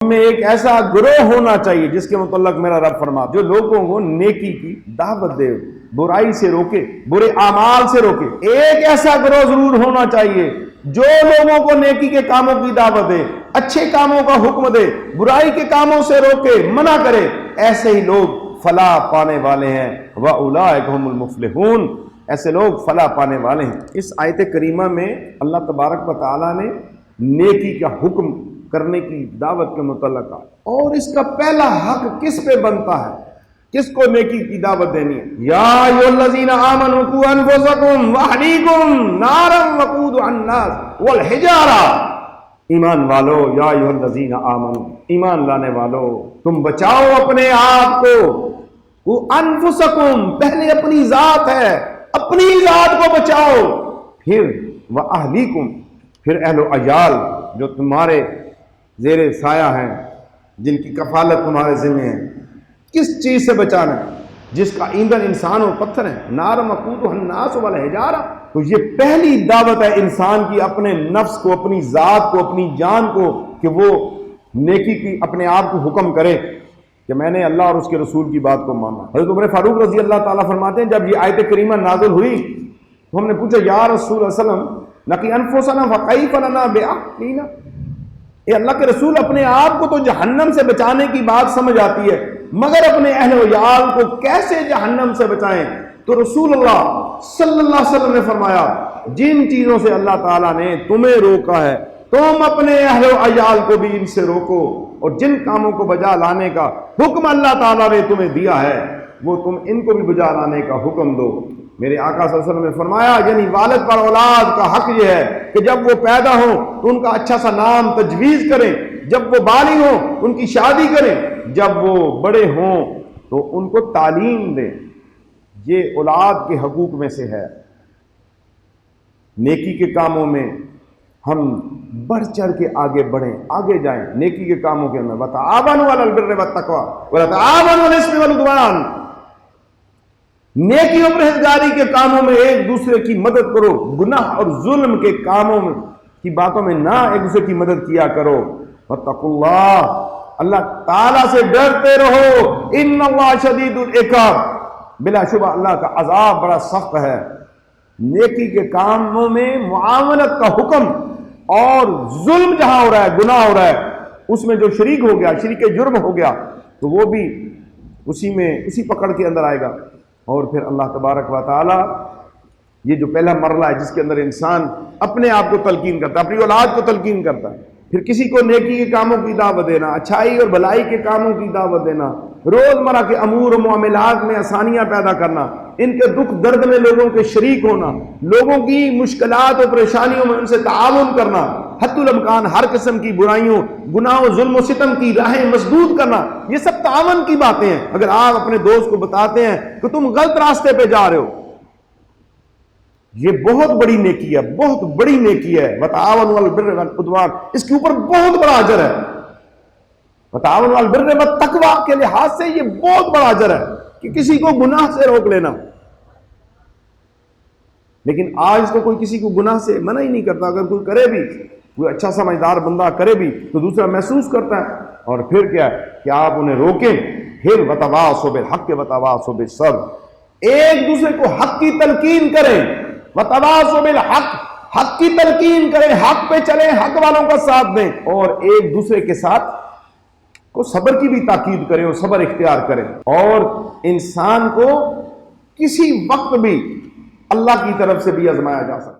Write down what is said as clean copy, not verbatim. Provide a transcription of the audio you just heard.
میں ایک ایسا گروہ ہونا چاہیے جس کے متعلق میرا رب فرما جو لوگوں کو نیکی کی دعوت دے، برائی سے روکے، برے اعمال سے روکے۔ ایک ایسا گروہ ضرور ہونا چاہیے جو لوگوں کو نیکی کے کاموں کی دعوت دے، اچھے کاموں کا حکم دے، برائی کے کاموں سے روکے، منع کرے۔ ایسے ہی لوگ فلاح پانے والے ہیں۔ وَأُولَٰئِكَ هُمُ الْمُفْلِحُونَ، ایسے لوگ فلاح پانے والے ہیں۔ اس آیت کریمہ میں اللہ تبارک و تعالیٰ نے نیکی کا حکم کرنے کی دعوت کے متعلق اور اس کا پہلا حق کس پہ بنتا ہے، کس کو نیکی کی دعوت دینی ہے؟ یا ایھا الذین آمنوا قوا انفسکم واہلیکم نارا وقودھا الناس والحجارہ، ایمان والو، یا ایھا الذین آمنوا، ایمان لانے والو، تم بچاؤ اپنے آپ کو، انفسکم، پہلے اپنی ذات ہے، اپنی ذات کو بچاؤ، پھر واہلیکم، پھر اہل و عیال جو تمہارے زیر سایہ ہیں، جن کی کفالت تمہارے ذمہ ہے۔ کس چیز سے بچانا ہے؟ جس کا ایندھن انسان اور پتھر ہے۔ نار وقودھا الناس والحجارہ، تو یہ پہلی دعوت ہے انسان کی اپنے نفس کو، اپنی ذات کو، اپنی جان کو، کہ وہ نیکی کی اپنے آپ کو حکم کرے کہ میں نے اللہ اور اس کے رسول کی بات کو مانا۔ حضرت عمر فاروق رضی اللہ تعالیٰ فرماتے ہیں جب یہ آیت کریمہ نازل ہوئی تو ہم نے پوچھا یا رسول اللہ صلی اللہ علیہ وسلم نقی انفسنا فکیف لنا باہلینا، اے اللہ کے رسول، اپنے آپ کو تو جہنم سے بچانے کی بات سمجھ آتی ہے، مگر اپنے اہل و عیال کو کیسے جہنم سے بچائیں؟ تو رسول اللہ صلی اللہ علیہ وسلم نے فرمایا جن چیزوں سے اللہ تعالیٰ نے تمہیں روکا ہے تم اپنے اہل و عیال کو بھی ان سے روکو، اور جن کاموں کو بجا لانے کا حکم اللہ تعالیٰ نے تمہیں دیا ہے وہ تم ان کو بھی بجا لانے کا حکم دو۔ میرے آقا صلی اللہ علیہ وسلم نے فرمایا یعنی والد پر اولاد کا حق یہ ہے کہ جب وہ پیدا ہوں تو ان کا اچھا سا نام تجویز کریں، جب وہ بالغ ہوں ان کی شادی کریں، جب وہ بڑے ہوں تو ان کو تعلیم دیں۔ یہ اولاد کے حقوق میں سے ہے۔ نیکی کے کاموں میں ہم بڑھ چڑھ کے آگے بڑھیں، آگے جائیں نیکی کے کاموں کے اندر۔ وَتَعَاوَنُوا عَلَى الْبِرِّ وَالتَّقْوَىٰ وَلَا تَعَاوَنُوا عَلَى الْإِثْمِ وَالْعُدْوَانِ، نیکی اور پرہیزگاری کے کاموں میں ایک دوسرے کی مدد کرو، گناہ اور ظلم کے کاموں میں کی باتوں میں نہ ایک دوسرے کی مدد کیا کرو۔ وَاتَّقُوا اللَّهَ، اللہ تعالیٰ سے ڈرتے رہو، إِنَّ اللَّهَ شَدِيدُ الْعِقَابِ، بلا شبہ اللہ کا عذاب بڑا سخت ہے۔ نیکی کے کاموں میں معاونت کا حکم، اور ظلم جہاں ہو رہا ہے، گناہ ہو رہا ہے، اس میں جو شریک ہو گیا، شریک جرم ہو گیا، تو وہ بھی اسی پکڑ کے اندر آئے گا۔ اور پھر اللہ تبارک و تعالی یہ جو پہلا مرحلہ ہے جس کے اندر انسان اپنے آپ کو تلقین کرتا ہے، اپنی اولاد کو تلقین کرتا ہے، پھر کسی کو نیکی کے کاموں کی دعوت دینا، اچھائی اور بھلائی کے کاموں کی دعوت دینا، روزمرہ کے امور و معاملات میں آسانیاں پیدا کرنا، ان کے دکھ درد میں لوگوں کے شریک ہونا، لوگوں کی مشکلات اور پریشانیوں میں ان سے تعاون کرنا، حتی الامکان ہر قسم کی برائیوں، گناہ و ظلم و ستم کی راہیں مسدود کرنا، یہ سب تعاون کی باتیں ہیں۔ اگر آپ اپنے دوست کو بتاتے ہیں کہ تم غلط راستے پہ جا رہے ہو، یہ بہت بڑی نیکی ہے، بہت بڑی نیکی ہے۔ وَتَعَاوَنُوا عَلَى الْبِرِّ وَالْعُدْوَانِ، اس کے اوپر بہت بڑا اجر ہے۔ وَتَعَاوَنُوا عَلَى الْبِرِّ وَالتَّقْوَىٰ کے لحاظ سے یہ بہت بڑا اجر ہے کہ کسی کو گناہ سے روک لینا۔ لیکن آج تو کوئی کسی کو گناہ سے منع ہی نہیں کرتا، اگر کوئی کرے بھی، کوئی اچھا سمجھدار بندہ کرے بھی تو دوسرا محسوس کرتا ہے، اور پھر کیا ہے کہ آپ انہیں روکیں۔ پھر وَتَوَاصَوْا بِالْحَقِّ وَتَوَاصَوْا بِالصَّبْرِ، ایک دوسرے کو حق کی تلقین کریں۔ وَتَوَاصَوْا بِالْحَقِّ، حق کی تلقین کریں، حق پہ چلیں، حق والوں کا ساتھ دیں، اور ایک دوسرے کے ساتھ کو صبر کی بھی تاکید کریں اور صبر اختیار کریں۔ اور انسان کو کسی وقت بھی اللہ کی طرف سے بھی آزمایا جا سکتا ہے۔